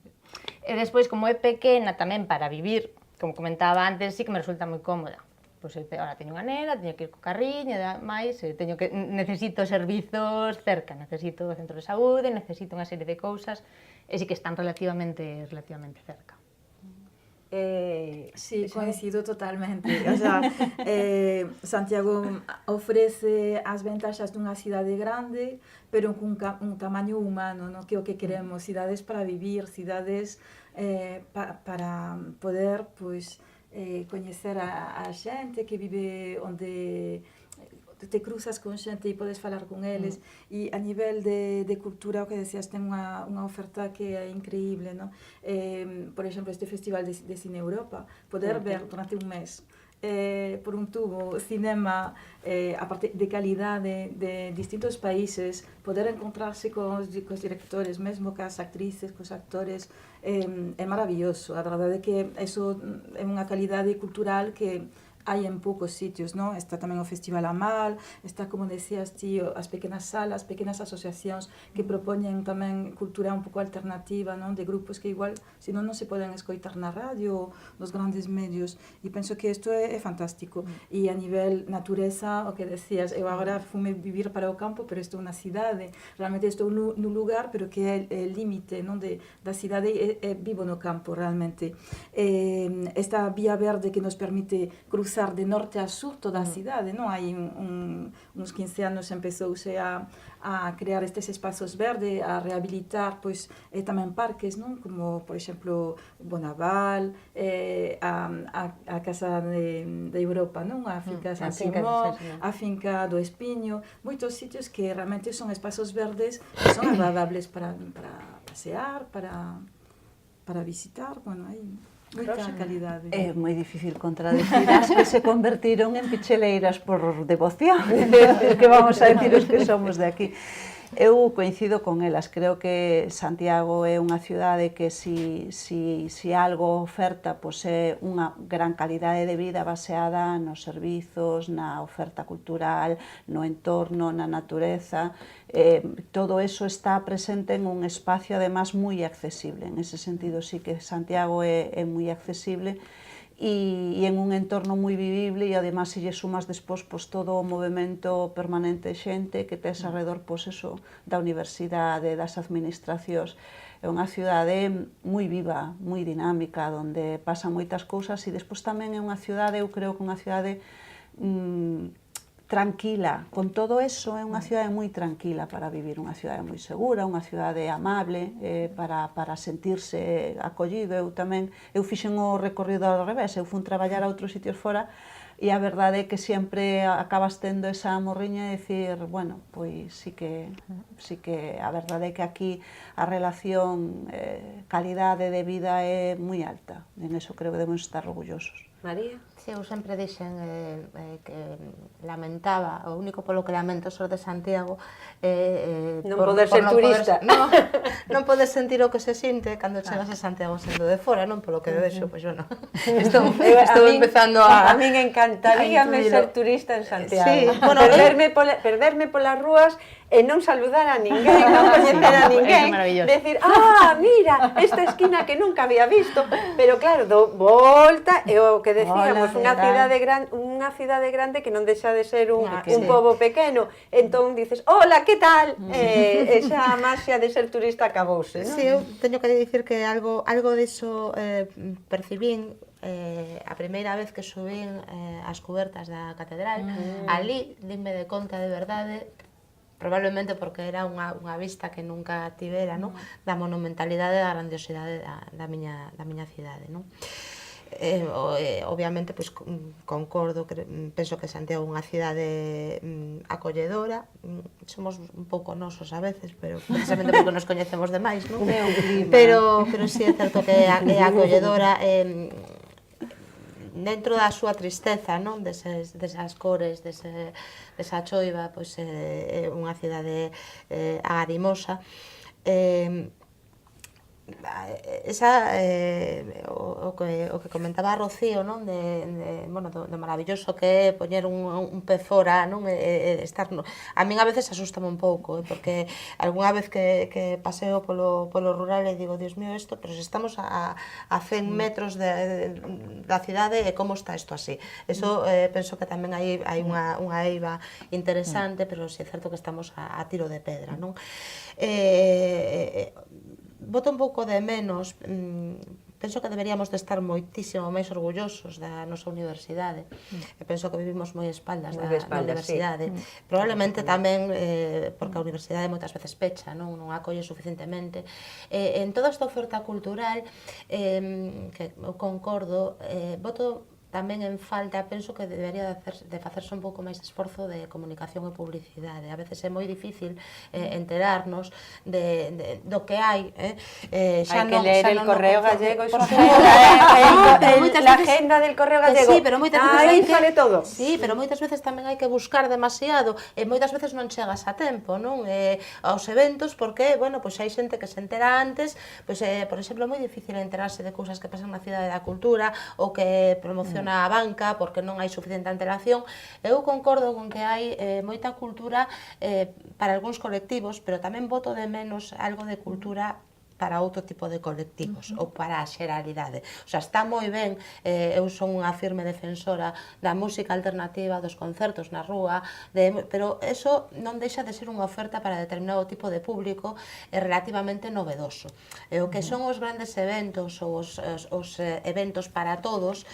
E despois, como é pequena tamén para vivir, como comentaba antes, sí que me resulta moi cómoda. Pois agora teño unha nena, teño que ir co carriño e máis, necesito servizos cerca, necesito o centro de saúde, necesito unha serie de cousas, e sí que están relativamente cerca. Sí, coincido totalmente. O sea, Santiago ofrece as ventaxas dunha cidade grande, pero cun tamaño humano, no? Que é o que queremos, cidades para vivir, cidades para poder, pois, coñecer a xente que vive onde te cruzas con xente e podes falar con eles, e a nivel de cultura, o que decías, ten unha oferta que é increíble, no? Por exemplo, este festival de Cine Europa, poder ver durante un mes por un tubo, cinema, aparte de calidade de distintos países, poder encontrarse cos directores, mesmo cas actrices, cos actores, é maravilloso. A verdade é que eso é unha calidade cultural que hai en poucos sitios, non? Está tamén o Festival Amal, está, como decías ti, as pequenas salas, pequenas asociacións que propoñen tamén cultura un pouco alternativa, non? De grupos que igual, se non se poden escoitar na radio, nos grandes medios, e penso que isto é fantástico. E a nivel natureza, o que decías, eu agora fume vivir para o campo, pero isto é unha cidade, realmente estou nun lugar, pero que é o límite, non? Da cidade, vivo no campo, realmente. Esta vía verde que nos permite cruzar de norte a sur toda a cidade, non? Hai uns 15 anos empezouse a crear estes espazos verdes, a rehabilitar pois tamén parques, non? Como, por exemplo, Bonaval, a Casa de Europa, non? A finca San Simón, a finca do Espiño, moitos sitios que realmente son espazos verdes que son agradables para pasear, para visitar, bueno, hai moita calidade. É moi difícil contradecir as que se convertiron en picheleiras por devoción, que vamos a decir os que somos de aquí. Eu coincido con elas, creo que Santiago é unha cidade que si algo oferta, pois é unha gran calidade de vida baseada nos servizos, na oferta cultural, no entorno, na natureza. Todo eso está presente en un espacio además moi accesible. En ese sentido sí que Santiago é moi accesible e en un entorno moi vivible, e además se lle sumas despois pois, todo o movimento permanente xente que tes alrededor pois, eso, da universidade, das administracións. É unha cidade moi viva, moi dinámica, onde pasan moitas cousas, e despois tamén é unha cidade, eu creo que unha cidade tranquila. Con todo eso é unha cidade moi tranquila para vivir, unha cidade moi segura, unha cidade amable para sentirse acollido. Eu fixen o recorrido ao revés, eu fui traballar a outros sitios fora, e a verdade é que sempre acabas tendo esa morriña de dicir, bueno, pois sí que a verdade é que aquí a relación calidade de vida é moi alta. En eso creo que debemos estar orgullosos. María? Sí, eu sempre dixen que lamentaba, o único polo que lamento ser de Santiago non poder ser turista. Non poder sentir o que se sinte cando chegas a Santiago sendo de fora, non polo que vexo, pois bueno, estou empezando a... A min encantaríame ser turista en Santiago. Sí, bueno, perderme polas rúas e non saludar a ninguén, non coñecer a ninguén, decir, mira, esta esquina que nunca había visto, pero claro, do volta, e o que decíamos, unha cidade grande que non deixa de ser un pobo pequeno, entón dices, hola, que tal? Esa maxia de ser turista acabouse, non? Sí, eu teño que dicir que algo diso percibín a primeira vez que subín as cubertas da catedral. Ali dime de conta de verdade, probablemente porque era unha vista que nunca tivera, non? Da monumentalidade e da grandiosidade da miña cidade, non? Obviamente, pois, concordo, penso que Santiago é unha cidade acolledora, somos un pouco nosos a veces, pero precisamente porque nos coñecemos demais, non? Pero si é certo que é acolledora, dentro da súa tristeza, non? Desas cores, desa choiva, pois é unha cidade agarimosa. O que comentaba Rocío, non? Do maravilloso que é poñer un pé fora, non? Estar a min a veces asústame un pouco, porque algunha vez que paseo polo rural e digo, Dios mío, isto, pero se estamos a 100 metros da cidade, e como está isto así? Eso penso que tamén hai unha eiva interesante, pero si é certo que estamos a tiro de pedra, non? Boto un pouco de menos, penso que deberíamos de estar moitísimo máis orgullosos da nosa universidade. Penso que vivimos moi espaldas da universidade. Probablemente tamén porque a universidade moitas veces pecha, non acolle suficientemente. En toda esta oferta cultural, que eu concordo, boto tamén en falta, penso que debería de facerse un pouco máis esforzo de comunicación e publicidade. A veces é moi difícil enterarnos do que hai. Hai que ler el Correo Gallego, la agenda del Correo Gallego. Sí, pero moitas veces aí sale todo. Sí, pero moitas veces tamén hai que buscar demasiado e moitas veces non chegas a tempo, non? Aos eventos, porque, bueno, pois hai xente que se entera antes, pois, por exemplo, é moi difícil enterarse de cousas que pasan na Cidade da Cultura ou que promociona a banca porque non hai suficiente antelación. Eu concordo con que hai moita cultura para algúns colectivos, pero tamén boto de menos algo de cultura para outro tipo de colectivos ou para a xeralidade. O sea, está moi ben, eu son unha firme defensora da música alternativa, dos concertos na rúa, pero eso non deixa de ser unha oferta para determinado tipo de público relativamente novedoso. O que son os grandes eventos ou os eventos para todos,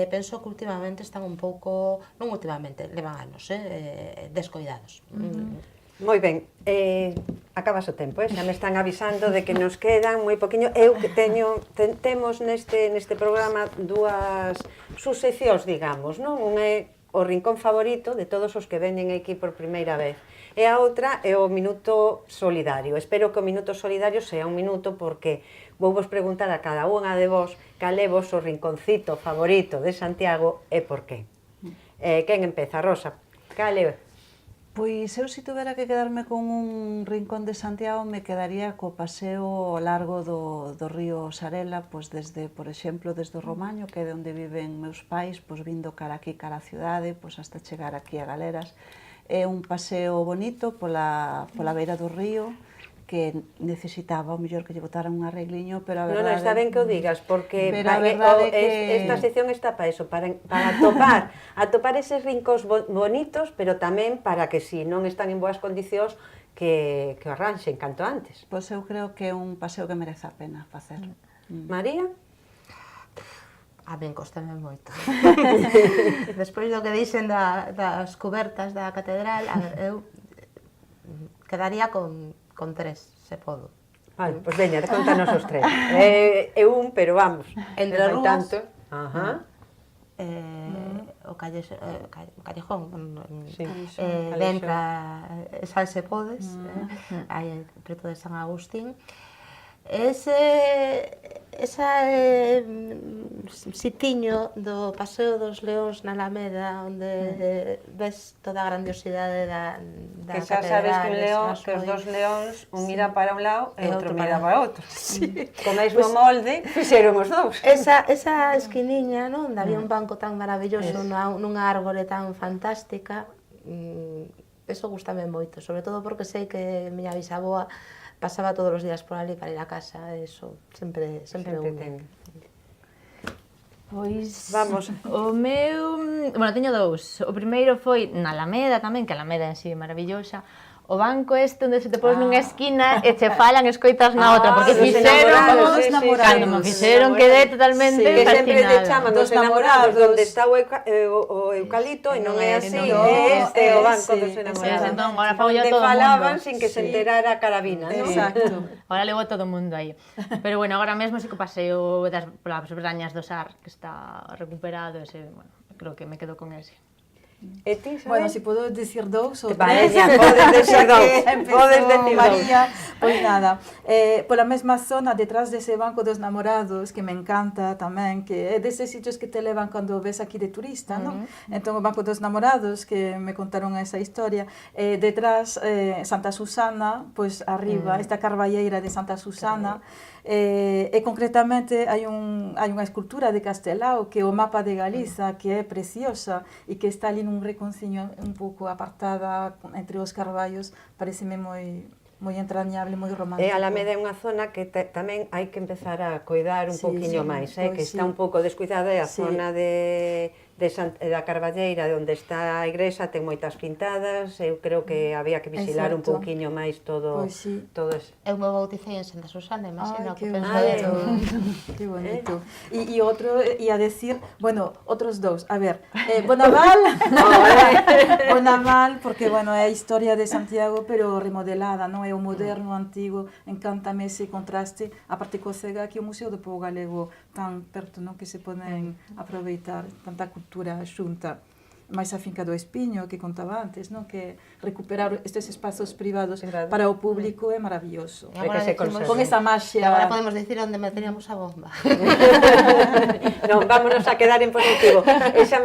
penso que últimamente están un pouco, non últimamente, levan anos, descoidados. Moi ben, acabas o tempo, xa me están avisando de que nos quedan moi poquinho. Eu que temos neste programa dúas subseccións, digamos, non? Un é o rincón favorito de todos os que veñen aquí por primeira vez. E a outra é o minuto solidario. Espero que o minuto solidario sea un minuto porque vou vos preguntar a cada unha de vos cal é vos o rinconcito favorito de Santiago e por qué. Quen empeza? Rosa, cal é? Pois eu, se tuvera que quedarme con un rincón de Santiago, me quedaría co paseo ao largo do río Sarela, pois desde, por exemplo, desde o Romaño, que é onde viven meus pais, pois vindo cara aquí, cara a cidade, pois hasta chegar aquí a Galeras. É un paseo bonito pola beira do río, que necesitaba, o mellor que lle botaran un arregliño, pero a verdade... Non, está ben que o digas, porque esta sección está para eso, para atopar eses rincóns bonitos, pero tamén para que, se non están en boas condicións, que o arranxen canto antes. Pois eu creo que é un paseo que merece a pena facer. María? A min costame moito. Despois do que dixen das cubertas da catedral, eu quedaría con 3, se podo. Vale, pois veña, contanos os 3. É un, pero vamos. Entre Rúas, o Callejón, Ventra, Salse Podes, aí preto de San Agustín. Ese sitiño do Paseo dos Leóns na Alameda, onde ves toda a grandiosidade da que xa sabes que os dos leóns, un mira para un lado e outro mira para outro. Co mesmo molde, fixeron os dous. Esa esquiniña, onde había un banco tan maravilloso nunha árbore tan fantástica, eso gustame moito, sobre todo porque sei que miña bisaboa pasaba todos os días por ali para ir a casa, eso sempre une. Pois, vamos. O meu... Bueno, teño dous. O primeiro foi na Alameda tamén, que a Alameda en si é maravillosa. O banco este onde se te pos nunha esquina e che falan escoitas na outra, porque fixeron, cando me fixeron quedé totalmente fascinada. Que sempre te chaman dos enamorados, onde está o eucalipto e non é así, é o banco dos enamorados. Entón, agora fago yo a todo o mundo. Falaban sin que se enterara a carabina, non? Exacto. Ahora lego a todo o mundo aí. Pero bueno, agora mesmo sí que o paseo polas Brañas do Sar, que está recuperado, ese, bueno, creo que me quedo con ese. E ti, sabes? Bueno, si puedo decir dous ou Vale, tres. ya, podes decir dous. Podes decir María, pois nada, pola mesma zona, detrás dese banco dos namorados, que me encanta tamén, que é deses sitios que te levan cando ves aquí de turista, non? Entón, o banco dos namorados, que me contaron esa historia, detrás Santa Susana, pois arriba, esta carballeira de Santa Susana, e concretamente hai unha escultura de Castelao, que é o mapa de Galiza, que é preciosa e que está ali nun reconciño un pouco apartada entre os carballos, pareceme moi entrañable, moi romántico. E a Alameda é unha zona que tamén hai que empezar a coidar un pouquiño máis, que está un pouco descuidada, é a zona de da Carballeira, onde está a igrexa, ten moitas pintadas, eu creo que había que vigilar un Exacto. pouquiño máis todo, Pois sí. todo eso. Eu me bauticei en Santa Susana, imagino Ay, que qué pensadero. bonito, qué bonito. Y otro, y a decir, bueno, otros dos, a ver, Bonaval, Bonaval, porque, bueno, é a historia de Santiago, pero remodelada, non é o moderno, o antigo, encántame ese contraste, a parte co Cega, aquí o Museo do Pobo Galego, tan perto, non, que se poden aproveitar tanta cultura xunta. Mais a finca do Espiño, que contaba antes, non? Que recuperar estes espazos privados Claro. para o público é maravilloso. E agora que se decimos- conserve. Con esa E maxia. agora podemos dicir onde meteríamos a bomba. Non, vámonos a quedar en positivo. E xa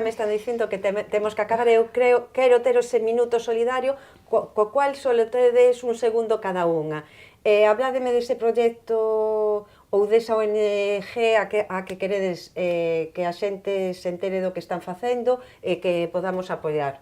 me están dicindo que temos que acabar. Eu quero ter ese minuto solidario co cual só tedes un segundo cada unha. Habládeme dese proxecto ou desa ONG a que queredes que a xente se entere do que están facendo e que podamos apoiar.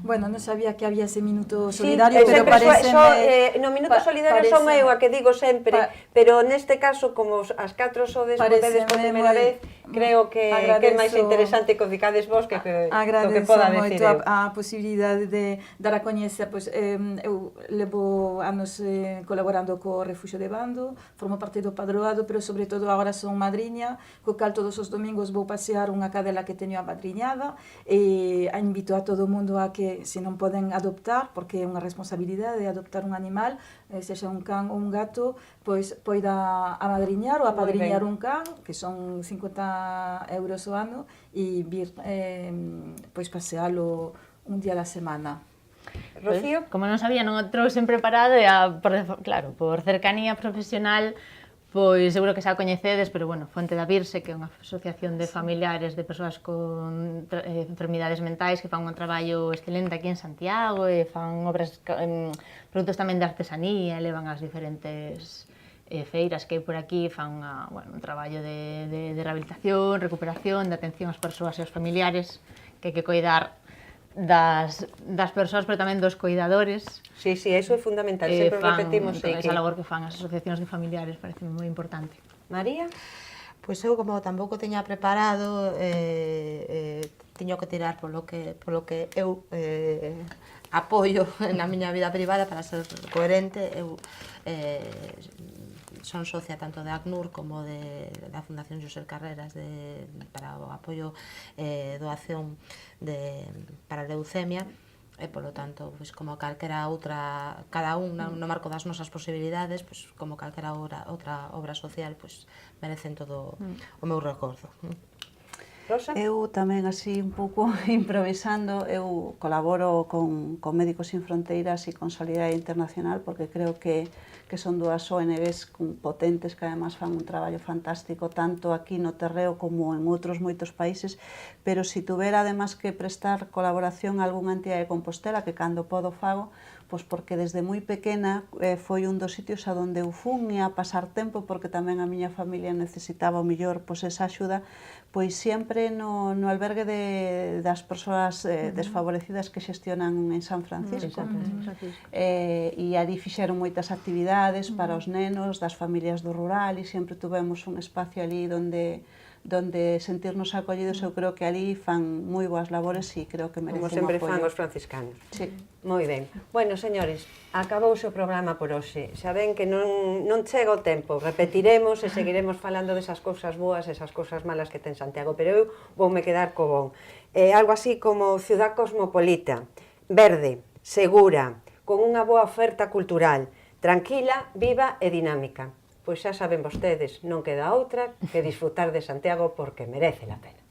Bueno, non sabía que había ese minuto Sí, solidario, pero sempre parece... no minuto solidario son eu a que digo sempre, pero neste caso, como as 4 sodes votedes por primeira vez, creo que é máis interesante que o dicades vos que o que poda decir moito eu. a posibilidade de dar a coñecer, pois, eu levo anos colaborando co Refuxio de Bando, formo parte do padroado, pero sobre todo agora son madriña, co cal todos os domingos vou pasear unha cadela que teño amadriñada, e invito a todo o mundo a que, se non poden adoptar, porque é unha responsabilidade adoptar un animal, sexa un can ou un gato, pois poida amadriñar ou apadriñar un can, que son 50 euros o ano, e vir pois pasealo un día da semana. Rocío? Como non sabía, non o trouxen preparado e, claro, por cercanía profesional, pois seguro que xa coñecedes, pero bueno, Fonte da Virxe, que é unha asociación de familiares de persoas con enfermidades mentais que fan un traballo excelente aquí en Santiago e fan obras, produtos tamén de artesanía, levan as diferentes feiras que hai por aquí, fan un traballo de rehabilitación, recuperación, de atención ás persoas e aos familiares, que hai que coidar das persoas, pero tamén dos coidadores. Sí, eso é fundamental, sempre repetimos. Esa labor que fan as asociacións de familiares parece moi importante. María? Pois eu, como tampouco tiña preparado, tiño que tirar polo que eu apoio na miña vida privada para ser coherente. Eu son socia tanto de ACNUR como da Fundación José Carreras para o apoio doación para a leucemia, e polo tanto, pois, como calquera outra, cada un no marco das nosas posibilidades, pois, como calquera outra obra social, pois, merecen todo o meu recordo. Rosa? Eu tamén, así, un pouco improvisando, eu colaboro con Médicos Sin Fronteiras e con Solidaridade Internacional, porque creo que son dúas ONGs potentes que además fan un traballo fantástico tanto aquí no Terreo como en outros moitos países, pero si tuvera además que prestar colaboración a algunha entidade de Compostela, que cando podo fago, pois porque desde moi pequena foi un dos sitios a donde eu fun e a pasar tempo, porque tamén a miña familia necesitaba o mellor pois esa axuda, pois sempre no albergue das persoas desfavorecidas que xestionan en San Francisco. E ali fixeron moitas actividades para os nenos das familias do rural e sempre tuvemos un espacio ali donde sentirnos acollidos. Eu creo que ali fan moi boas labores e creo que merecen Como sempre apoio. fan os franciscanos. Sí. Moi ben. Bueno, señores, acabouse o programa por hoxe. Xa ven que non chega o tempo. Repetiremos e seguiremos falando desas cousas boas e esas cousas malas que ten Santiago, pero eu voume quedar co bon. Algo así como ciudad cosmopolita, verde, segura, con unha boa oferta cultural, tranquila, viva e dinámica. Pois xa saben vostedes, non queda outra que disfrutar de Santiago porque merece a pena.